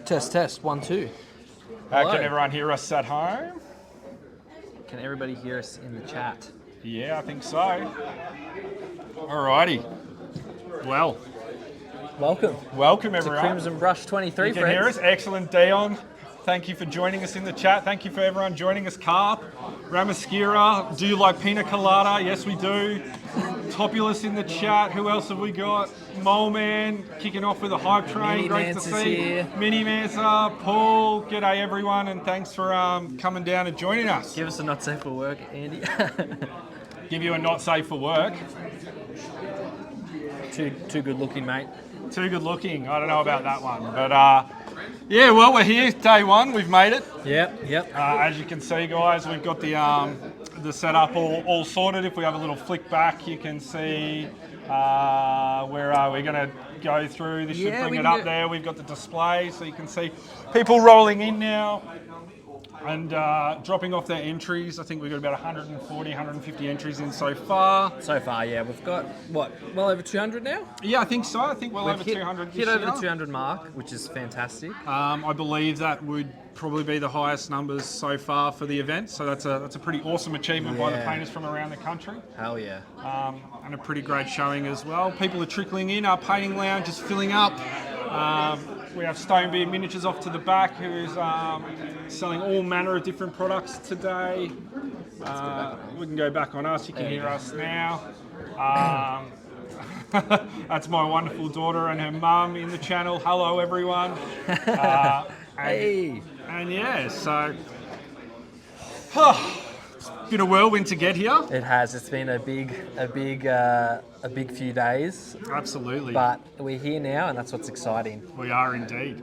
Test, 1, 2. How Hello. can everyone hear us at home? Can everybody hear us in the chat? Yeah, I think so. Alrighty. Well, Welcome welcome to everyone. Crimson Brush 23, You can friends. hear us. Excellent, Dion. Thank you for joining us in the chat. Thank you for everyone joining us. Carp, Ramaskira, do you like pina colada? Yes, we do. Topulus in the chat. Who else have we got? Mole Man kicking off with a hype train. Mini Great Mance to is see. here. Mini Mansa, Paul. G'day everyone, and thanks for coming down and joining us. Give us a not safe for work, Andy. Give you a not safe for work. too good looking, mate. Too good looking. I don't know about that one, but yeah. Well, we're here. Day one. We've made it. Yep. As you can see, guys, we've got the setup all sorted. If we have a little flick back, you can see where we're going to go through. This should Yeah, bring we it can up go- there. We've got the display, so you can see people rolling in now and dropping off their entries. I think we've got about 140, 150 entries in so far. So far, yeah, we've got, well over 200 now? Yeah, I think so. I think over Hit 200 hit this over the year. 200 mark, which is fantastic. I believe that would probably be the highest numbers so far for the event. So that's a pretty awesome achievement by the Yeah. painters from around the country, Hell yeah. and a pretty great showing as well. People are trickling in. Our painting lounge is filling up. We have Stonebeard Miniatures off to the back, who's selling all manner of different products today. We can go back on us. You can hear us now. That's my wonderful daughter and her mum in the channel. Hello, everyone. Hey. And yeah, so it's been a whirlwind to get here. It has. It's been a big few days, Absolutely, but we're here now, and that's what's exciting. we are indeed.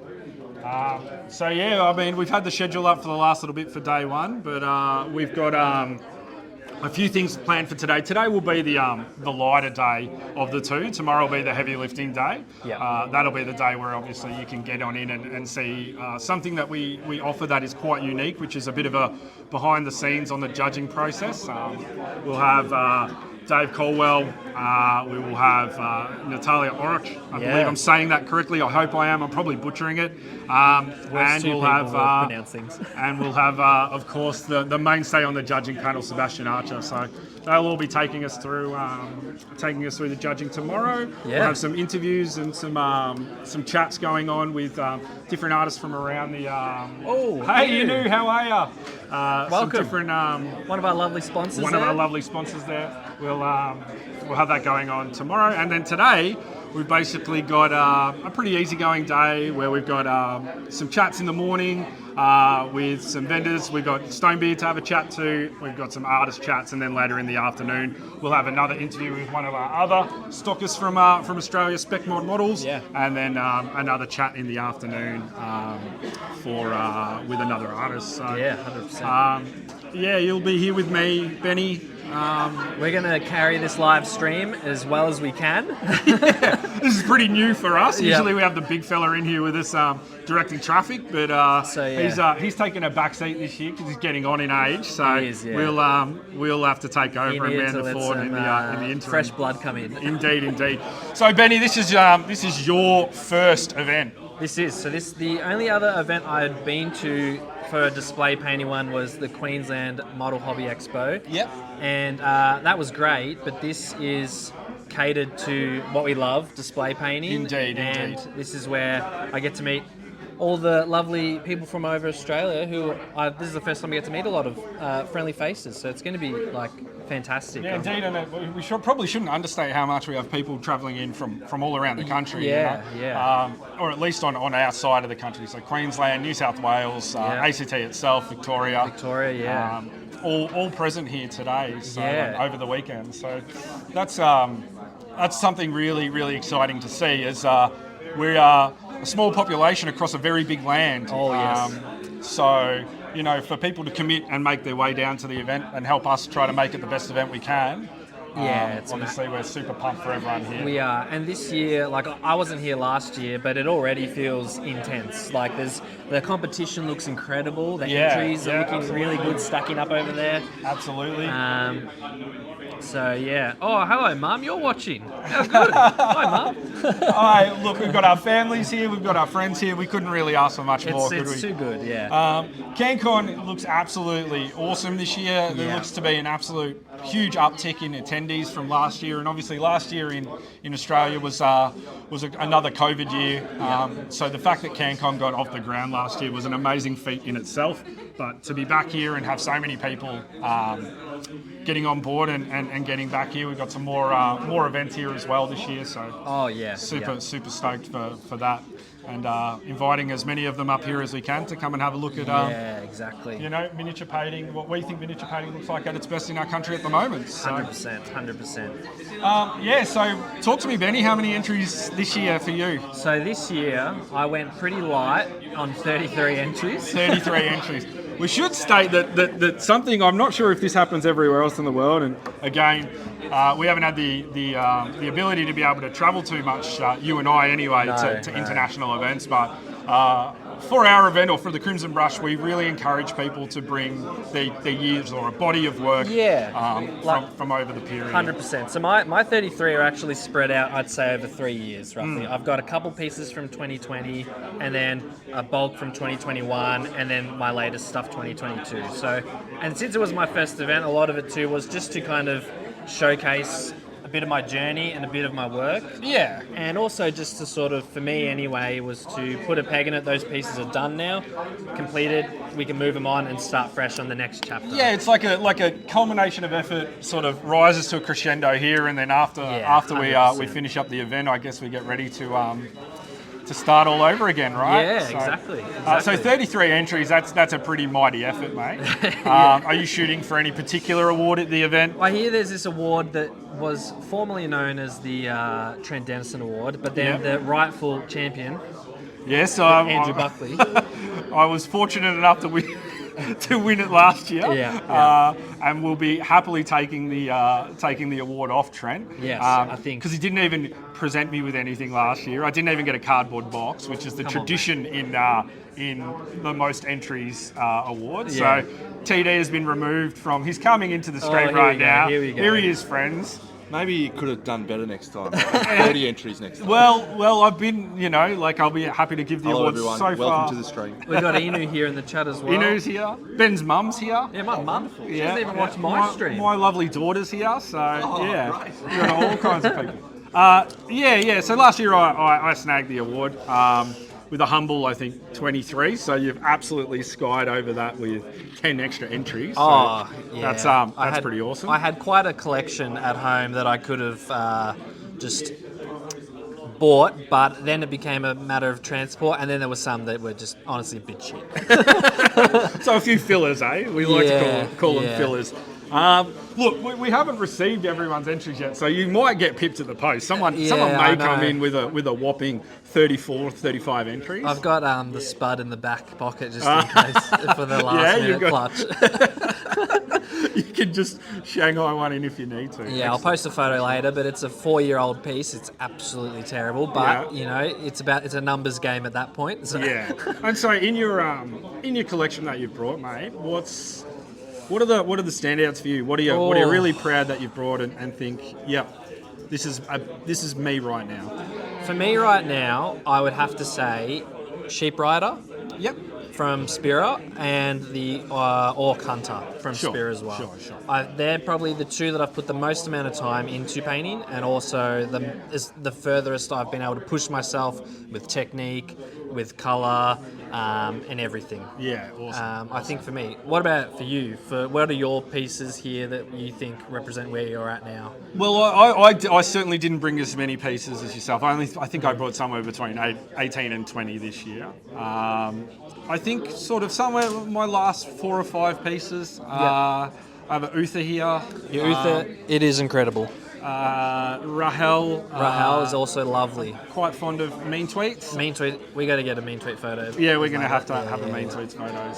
So yeah, I mean, we've had the schedule up for the last little bit for day one, but we've got a few things planned for today. Today will be the lighter day of the two. Tomorrow will be the heavy lifting day. Yeah. That'll be the day where obviously you can get on in and see something that we offer that is quite unique, which is a bit of a behind the scenes on the judging process. We'll have Dave Colwell. We will have Natalia Orich. I believe I'm saying that correctly. I hope I am. I'm probably butchering it. And we'll have pronounce things. and we'll have, of course, the mainstay on the judging panel, Sebastian Archer. So they'll all be taking us through the judging tomorrow. We'll Yeah. have some interviews and some chats going on with different artists from around the. Hey, Inu, how are you? Welcome. Some different. One of our lovely sponsors. One of our lovely sponsors there. We'll have that going on tomorrow, and then today we've basically got a pretty easygoing day where we've got some chats in the morning with some vendors. We've got Stonebeard to have a chat to. We've got some artist chats, and then later in the afternoon we'll have another interview with one of our other stockers from Australia, Spec Mod Models, Yeah. and then another chat in the afternoon with another artist. So, Yeah, 100%. yeah, you'll be here with me, Benny. We're going to carry this live stream as well as we can. This is pretty new for us. Yeah. Usually we have the big fella in here with us directing traffic, but So, yeah. he's taking a back seat this year because he's getting on in age. So He is, yeah. we'll have to take over and man to the let fort in some, the interim. fresh blood come in. Indeed. So Benny, this is your first event. This is the only other event I had been to for a display painting one was the Queensland Model Hobby Expo. Yep. And that was great, but this is catered to what we love, display painting. Indeed. This is where I get to meet all the lovely people from over Australia this is the first time we get to meet a lot of friendly faces, so it's going to be like fantastic. Yeah, indeed, and we probably shouldn't understate how much we have people travelling in from all around the country. Yeah, you know? yeah. Or at least on our side of the country, so Queensland, New South Wales, ACT itself, Victoria. Victoria, yeah. All present here today, so Yeah. over the weekend. So that's something really, really exciting to see. As we are a small population across a very big land. Oh, yes. So, for people to commit and make their way down to the event and help us try to make it the best event we can, Yeah, it's obviously we're super pumped for everyone here. We are, and this year, like I wasn't here last year, but it already feels intense. Like the competition looks incredible. The entries are looking really good, stacking up over there. Absolutely. So yeah. Oh, hello, Mum. You're watching. How good. Hi, Mum. All right, look, we've got our families here, we've got our friends here. We couldn't really ask for much more, could we? It's too good. Yeah. CanCon looks absolutely awesome this year. There looks to be an absolute huge uptick in attendees from last year, and obviously last year in Australia was another COVID year. So the fact that CanCon got off the ground last year was an amazing feat in itself. But to be back here and have so many people getting on board and getting back here, we've got some more events here as well this year. So super stoked for that. And inviting as many of them up here as we can to come and have a look at exactly. Miniature painting, what we think miniature painting looks like at its best in our country at the moment. So, 100%. So talk to me, Benny, how many entries this year for you? So this year I went pretty light on 33 entries. 33 entries. We should state that something, I'm not sure if this happens everywhere else in the world, and again, we haven't had the ability to be able to travel too much, you and I anyway, to international events, but for our event or for the Crimson Brush, we really encourage people to bring their years or a body of work from over the period. 100%. So my 33 are actually spread out, I'd say, over 3 years, roughly. I've got a couple pieces from 2020, and then a bulk from 2021, and then my latest stuff 2022. So, and since it was my first event, a lot of it too was just to kind of showcase a bit of my journey and a bit of my work. Yeah. And also just to sort of, for me anyway, was to put a peg in it. Those pieces are done now, completed. We can move them on and start fresh on the next chapter. Yeah, it's like a culmination of effort sort of rises to a crescendo here, and then after we finish up the event, I guess we get ready to start all over again, right? Yeah, exactly. So 33 entries, that's a pretty mighty effort, mate. Are you shooting for any particular award at the event? I hear there's this award that was formerly known as the Trent Dennison Award, but then the rightful champion, Andrew Buckley. I was fortunate enough to win it last year. And we'll be happily taking the award off Trent. Yes, I think. Because he didn't even present me with anything last year. I didn't even get a cardboard box, which is the tradition in the most entries award. Yeah. So TD has been removed from. He's coming into the stream right now. Here we go. Here he is, friends. Maybe you could have done better next time. 30 entries next time. Well, I've been, I'll be happy to give the Hello awards everyone, so far. welcome to the stream. We've got Inu here in the chat as well. Inu's here. Ben's mum's here. Yeah, my mum. She doesn't even watch my stream. My lovely daughter's here, so right. We've got all kinds of people. So last year I snagged the award with a humble, I think, 23. So you've absolutely skied over that with 10 extra entries. So that's pretty awesome. I had quite a collection at home that I could have just bought, but then it became a matter of transport, and then there were some that were just honestly a bit shit. So a few fillers, eh? We like to call them fillers. Look, we haven't received everyone's entries yet, so you might get pipped at the post. Someone may come in with a whopping 34, 35 entries. I've got the spud in the back pocket just in case for the last minute clutch. You can just Shanghai one in if you need to. Yeah, I'll post a photo later, but it's a 4-year-old piece. It's absolutely terrible, but it's a numbers game at that point. So. Yeah. And so in your collection that you've brought, mate, what are the standouts for you? What are you really proud that you've brought and think, this is me right now? For me right now, I would have to say Sheep Rider. Yep. From Spira, and the Orc Hunter from Spira as well. Sure. They're probably the two that I've put the most amount of time into painting, and also the furthest I've been able to push myself with technique, with colour, and everything. Yeah, awesome. I think for me. What about for you? What are your pieces here that you think represent where you're at now? Well, I certainly didn't bring as many pieces as yourself. I think I brought somewhere between 18 and 20 this year. I think sort of somewhere my last 4 or 5 pieces. I have an Uther here. Your Uther, it is incredible. Rahel. Rahel is also lovely. Quite fond of mean tweets. Mean tweet. We got to get a mean tweet photo. Yeah, we're going to have to have a mean tweets photo.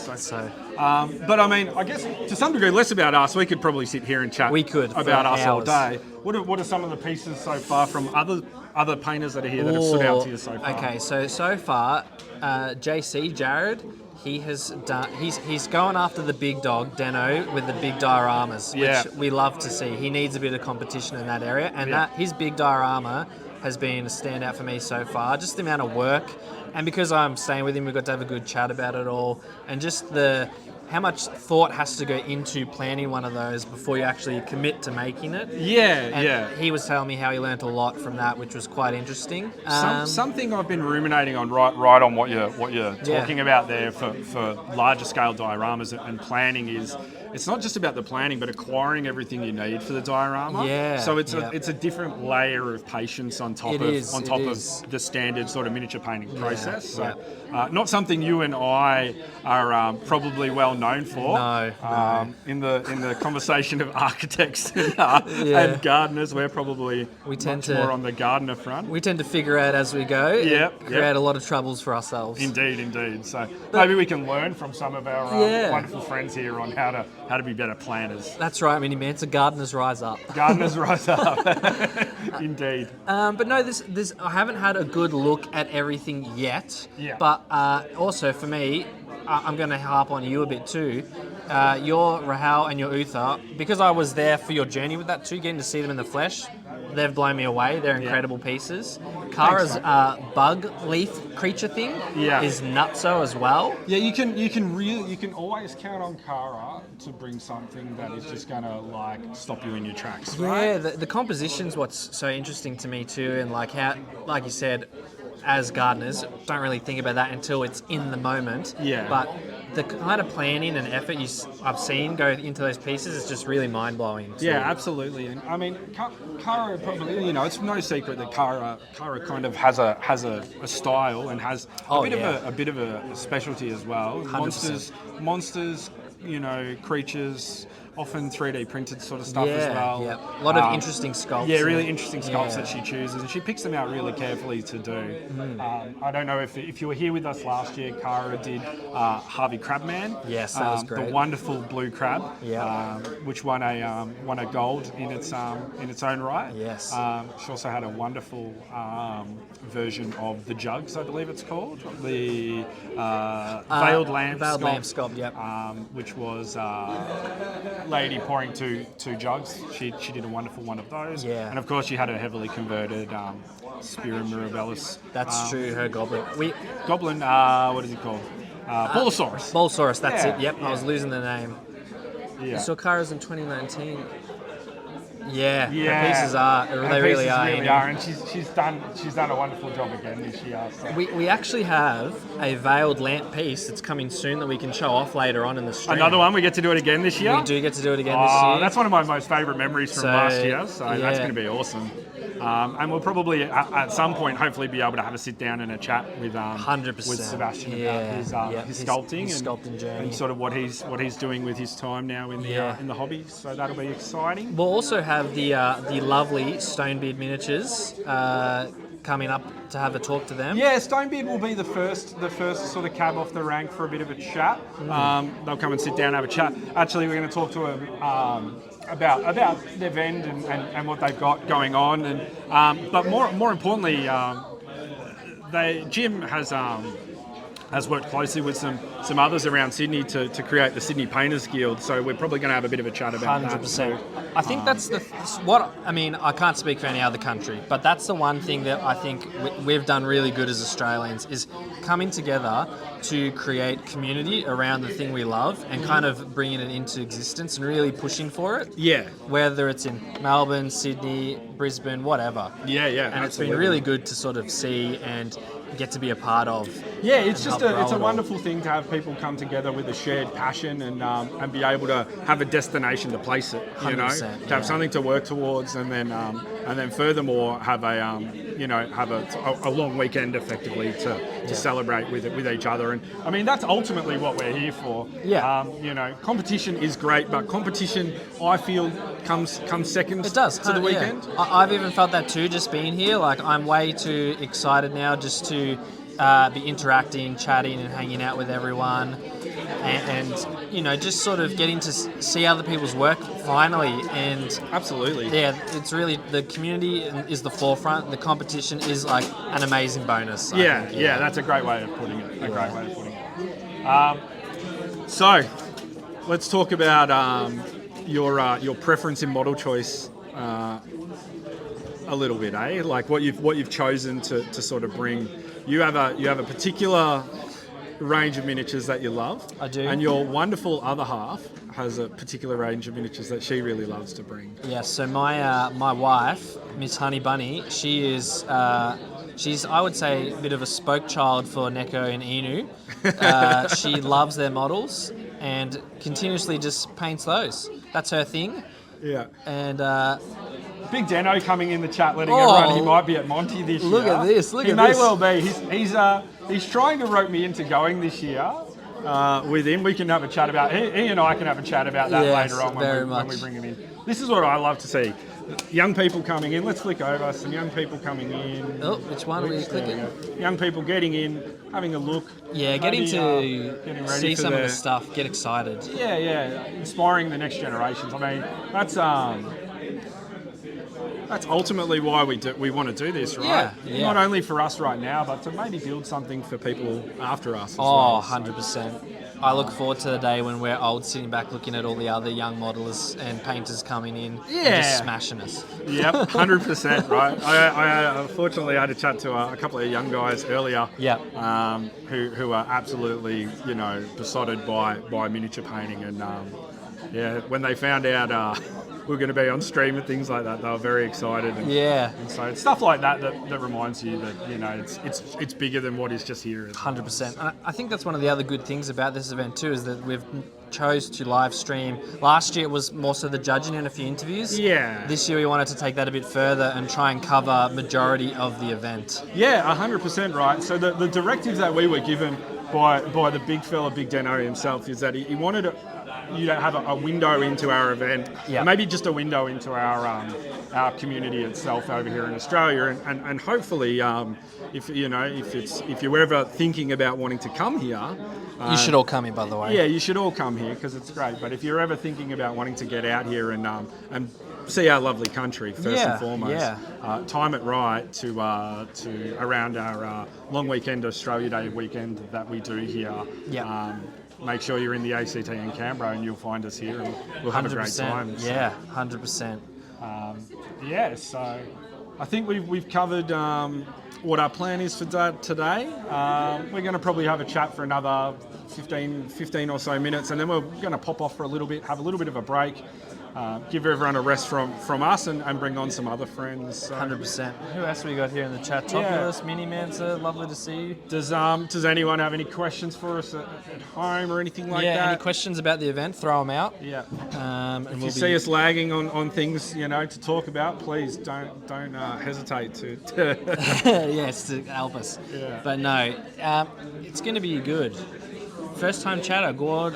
But I mean, I guess to some degree, less about us. We could probably sit here and chat. We could for about us all hours. day. What are some of the pieces so far from other painters that are here that have stood out to you so far? Okay, so far, JC Jared, he's going after the big dog Deno with the big dioramas, which we love to see. He needs a bit of competition in that area, and that his big diorama has been a standout for me so far. Just the amount of work, and because I'm staying with him, we've got to have a good chat about it all, and just how much thought has to go into planning one of those before you actually commit to making it. And he was telling me how he learnt a lot from that, which was quite interesting. Something I've been ruminating on right on what you're talking about there for larger scale dioramas and planning is it's not just about the planning, but acquiring everything you need for the diorama. Yeah. So it's a different layer of patience on top of the standard sort of miniature painting process. So not something you and I are probably well known for. No. In the conversation of architects and gardeners, we're probably more on the gardener front. We tend to figure out as we go. Create a lot of troubles for ourselves. Indeed. So maybe we can learn from some of our wonderful friends here on how to be better planners. That's right, Mini Man. It's a gardeners rise up. Gardeners rise up. Indeed. But no, this I haven't had a good look at everything yet. Yeah. But also for me, I'm going to harp on you a bit too. Your Rahel and your Uther, because I was there for your journey with that too, getting to see them in the flesh, they've blown me away. They're incredible pieces. Kara's bug leaf creature thing is nutso as well. Yeah, you can always count on Kara to bring something that is just going to stop you in your tracks. Right? Yeah, the composition's what's so interesting to me too, and how, like you said, as gardeners, don't really think about that until it's in the moment. Yeah. But the kind of planning and effort I've seen go into those pieces is just really mind-blowing. Yeah, absolutely. And I mean, Kara probably, it's no secret that Kara kind of has a style and has a bit of a specialty as well. 100%. Monsters, creatures, often 3D printed sort of stuff as well. Yeah, a lot of interesting sculpts. Yeah, really interesting sculpts that she chooses, and she picks them out really carefully to do. I don't know if you were here with us last year, Kara did Harvey Crabman. Yes, that was great. The wonderful blue crab, Yeah. which won a gold in its own right. Yes. She also had a wonderful version of the Jugs, I believe it's called, the Veiled Lamp Sculpt, yep. which was lady pouring two jugs. She did a wonderful one of those. Yeah. And of course she had a heavily converted Spira Mirabilis. That's true, her goblin. Goblin, what is it called? Bulbasaurus. Bulbasaurus, that's Yeah, it. Yep, yeah. I was losing the name. Yeah. So Kara's in 2019. Yeah, her Yeah. pieces are. They really are. And she's done a wonderful job again this year. So. We actually have a veiled lamp piece that's coming soon that we can show off later on in the stream. Another one, we get to do it again this year? We do get to do it again this year. That's one of my most favourite memories from last year, so that's going to be awesome. And we'll probably, at some point, hopefully be able to have a sit down and a chat with 100%. with Sebastian about his sculpting, his sculpting journey. and sort of what he's doing with his time now in the hobby. So that'll be exciting. We'll also have the lovely Stonebeard miniatures coming up to have a talk to them. Yeah, Stonebeard will be the first sort of cab off the rank for a bit of a chat. They'll come and sit down and have a chat. Actually, we're going to talk to them about their vend and what they've got going on. And but more importantly, Jim has worked closely with some others around Sydney to create the Sydney Painters Guild. So we're probably going to have a bit of a chat about 100%. that. I think that's I can't speak for any other country, but that's the one thing that I think we've done really good as Australians is coming together to create community around the thing we love and kind of bringing it into existence and really pushing for it. Yeah. Whether it's in Melbourne, Sydney, Brisbane, whatever. Yeah. And it's been really good to sort of see and get to be a part of. Yeah, it's just help a wonderful thing to have people come together with a shared passion and be able to have a destination to place it. 100%, to have something to work towards and then and then furthermore have a long weekend effectively to celebrate with each other. And I mean, that's ultimately what we're here for. Yeah. Competition is great, but competition, I feel, comes second. It does to the weekend. Yeah. I've even felt that too, just being here. Like, I'm way too excited now just to be interacting, chatting, and hanging out with everyone, and just sort of getting to see other people's work finally. And Absolutely. yeah, it's really, the community is the forefront. The competition is like an amazing bonus. I think. That's a great way of putting it. Great way of putting it. So, let's talk about your preference in model choice a little bit, eh? Like what you've chosen to sort of bring. You have a particular range of miniatures that you love. I do. And your wonderful other half has a particular range of miniatures that she really loves to bring. Yeah, so my wife, Miss Honey Bunny, she's I would say a bit of a spoke child for Neko and Inu. She loves their models and continuously just paints those. That's her thing. Yeah. And Big Deno coming in the chat, letting everyone he might be at Monty this year. Look at this! He may well be. He's trying to rope me into going this year with him. We can have a chat about. He and I can have a chat about that later on when we bring him in. This is what I love to see. Young people coming in. Let's flick over. Some young people coming in. Oh, which one are we clicking? Young people getting in, having a look. Yeah, getting ready see some of the stuff. Get excited. Yeah. Inspiring the next generations. I mean, that's ultimately why we want to do this, right? Yeah. Not only for us right now, but to maybe build something for people after us as well. well. 100%. I look forward to the day when we're old, sitting back looking at all the other young modelers and painters coming in and just smashing us. Yep, 100%, right? I unfortunately had a chat to a couple of young guys earlier who are absolutely, besotted by miniature painting. And, when they found out we were going to be on stream and things like that, they were very excited. And so it's stuff like that reminds you that, it's bigger than what is just here. 100%. And I think that's one of the other good things about this event too, is that we've chose to live stream. Last year it was more so the judging and a few interviews. Yeah. This year we wanted to take that a bit further and try and cover majority of the event. Yeah, 100% right. So the directives that we were given by the big fella, Big Deno himself, is that he wanted you to have a window into our event, maybe just a window into our community itself over here in Australia, and hopefully, if you're ever thinking about wanting to come here, you should all come here, by the way. Yeah, you should all come here because it's great. But if you're ever thinking about wanting to get out here and see our lovely country first and foremost, time it right to around our long weekend, Australia Day weekend that we do here. Make sure you're in the ACT in Canberra and you'll find us here and we'll have a great time. So. Yeah, 100%. So I think we've covered what our plan is for today. We're going to probably have a chat for another 15 or so minutes, and then we're going to pop off for a little bit, have a little bit of a break, give everyone a rest from us and bring on some other friends. So. 100%. Who else we got here in the chat? Topulus, Mini Mansa, lovely to see you. Does anyone have any questions for us at home or anything like that? Yeah, any questions about the event, throw them out. Yeah. And if you see us lagging on things, to talk about, please don't hesitate to yes, to help us. Yeah. But no, it's going to be good. First time chatter, Gord.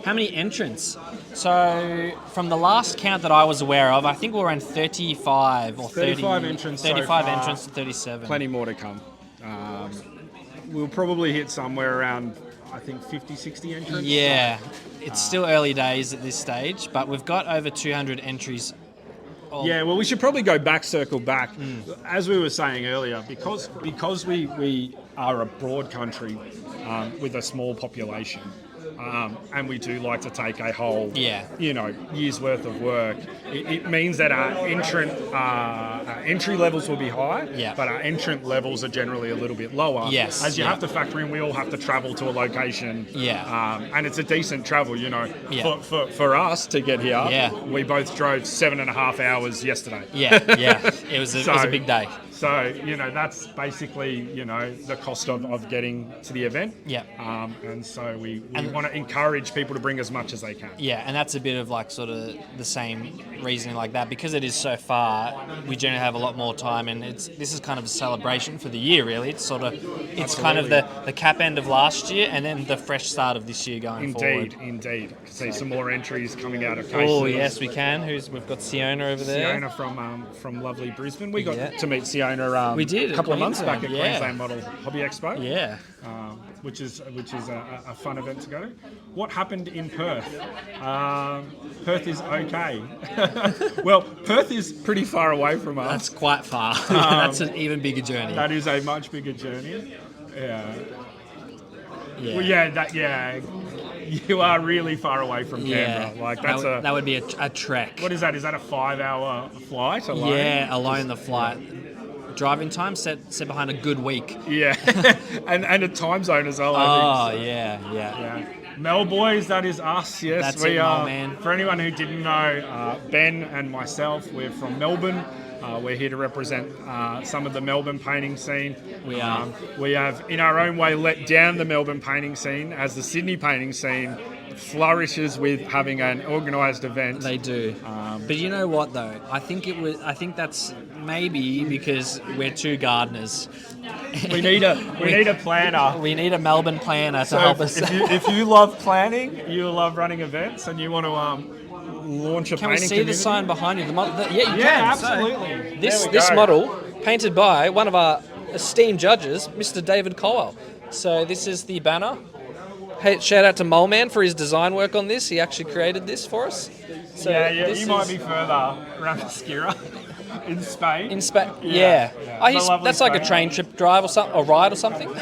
How many entrants? So, from the last count that I was aware of, I think we're around 35 or 35 entrants 35 so far. entrants to 37. Plenty more to come. We'll probably hit somewhere around, I think, 50, 60 entrants. Yeah, it's still early days at this stage, but we've got over 200 entries. Yeah, well, we should probably circle back. As we were saying earlier, because we are a broad country with a small population, and we do like to take a whole, year's worth of work. It means that our entry levels will be high, but our entrant levels are generally a little bit lower. Yes, as you have to factor in, we all have to travel to a location. And it's a decent travel, for us to get here. Yeah. We both drove 7.5 hours yesterday. It was a big day. So, that's basically, the cost of getting to the event. Yeah. And so we want to encourage people to bring as much as they can. Yeah, and that's a bit of like sort of the same reasoning like that. Because it is so far, we generally have a lot more time, and this is kind of a celebration for the year, really. It's kind of the cap end of last year and then the fresh start of this year going forward. Indeed. See some more entries coming out of cases. Oh, yes, we can. We've got Siona over there. Siona from lovely Brisbane. We got to meet Siona we did a couple of months back at yeah. Queensland Model Hobby Expo. Yeah. Which is a fun event to go to. What happened in Perth? Perth is okay. Well, Perth is pretty far away from us. That's quite far. That's an even bigger journey. That is a much bigger journey. Yeah. Yeah. Well, you are really far away from Canberra. Like that would be a trek. What is that? Is that a 5-hour flight alone? Yeah, alone the flight. Driving time set behind a good week. Yeah, and a time zone as well. I think. Yeah. Mel Boys, that is us. Yes, That's we it, are. man. For anyone who didn't know, Ben and myself, we're from Melbourne. We're here to represent some of the Melbourne painting scene. We are. We have, in our own way, let down the Melbourne painting scene as the Sydney painting scene flourishes with having an organised event. They do. But you know what though? I think that's maybe because we're two gardeners. We need a planner. We need a Melbourne planner to help us. If you love planning, you love running events, and you want to launch a Can we painting see community? the sign behind you? Yeah, you can. Absolutely. So, There we this go. model, painted by one of our esteemed judges, Mr. David Colwell. So this is the banner. Hey, shout out to Moleman for his design work on this. He actually created this for us. So this you might be further around Skira in Spain. in Spain. Yeah. I hear It's a lovely that's like a Spain. train trip drive or something, or ride or something.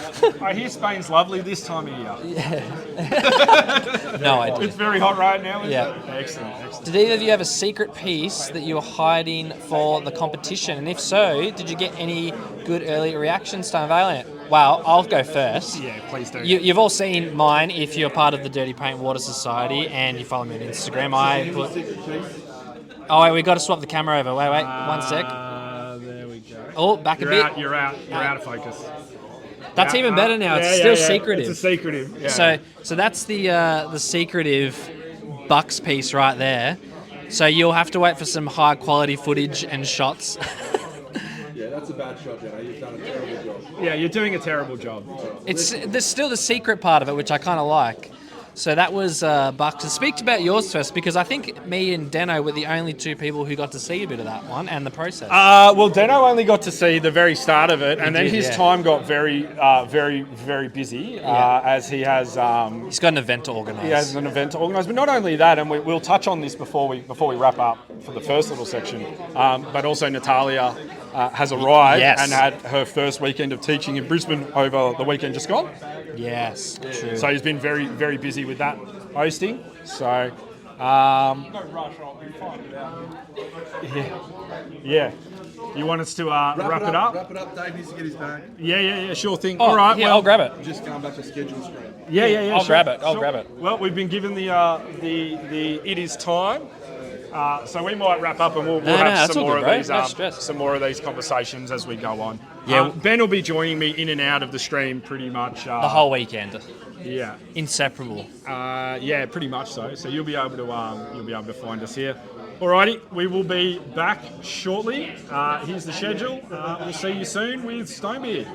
I hear Spain's lovely this time of year. No idea. It's very hot right now, isn't Yeah. it? Excellent. Did either of you have a secret piece that you were hiding for the competition? And if so, did you get any good early reactions to unveiling it? Well, I'll go first. Yeah, please do. You've all seen mine if you're part of the Dirty Paint Water Society and you follow me on Instagram. Oh, wait, we've got to swap the camera over. Wait, one sec. There we go. Oh, back a bit. You're out of focus. That's even better now. It's still secretive. It's a secretive. Yeah. So that's the secretive Bucks piece right there. So you'll have to wait for some high quality footage and shots. Yeah, that's a bad shot, Jenna. You've done a terrible job. Yeah, you're doing a terrible job. There's still the secret part of it, which I kind of like. So that was Bucks. Speak about yours first, because I think me and Deno were the only two people who got to see a bit of that one and the process. Well, Deno only got to see the very start of it, and then did, his yeah. time got very, very busy as he has. He's got an event to organise. He has an event to organise, but not only that, and we'll touch on this before we wrap up for the first little section. But also Natalia has arrived and had her first weekend of teaching in Brisbane over the weekend just gone. Yes, true. So he's been very, very busy with that hosting. So, yeah. You want us to wrap it up? Wrap it up. Dave needs to get his bag. Yeah, sure thing. Oh, All right, yeah, well, I'll grab it. Just going back to schedule screen. Yeah. I'll grab it. I'll grab it. Well, we've been given the it is time. So we might wrap up and we'll have that's some all more good, of bro. these No stress. some more of these conversations as we go on. Yeah. Ben will be joining me in and out of the stream pretty much. The whole weekend. Yeah. Inseparable. Yeah, pretty much so. So you'll be able to find us here. Alrighty, we will be back shortly. Here's the schedule. We'll see you soon with Stonebeard.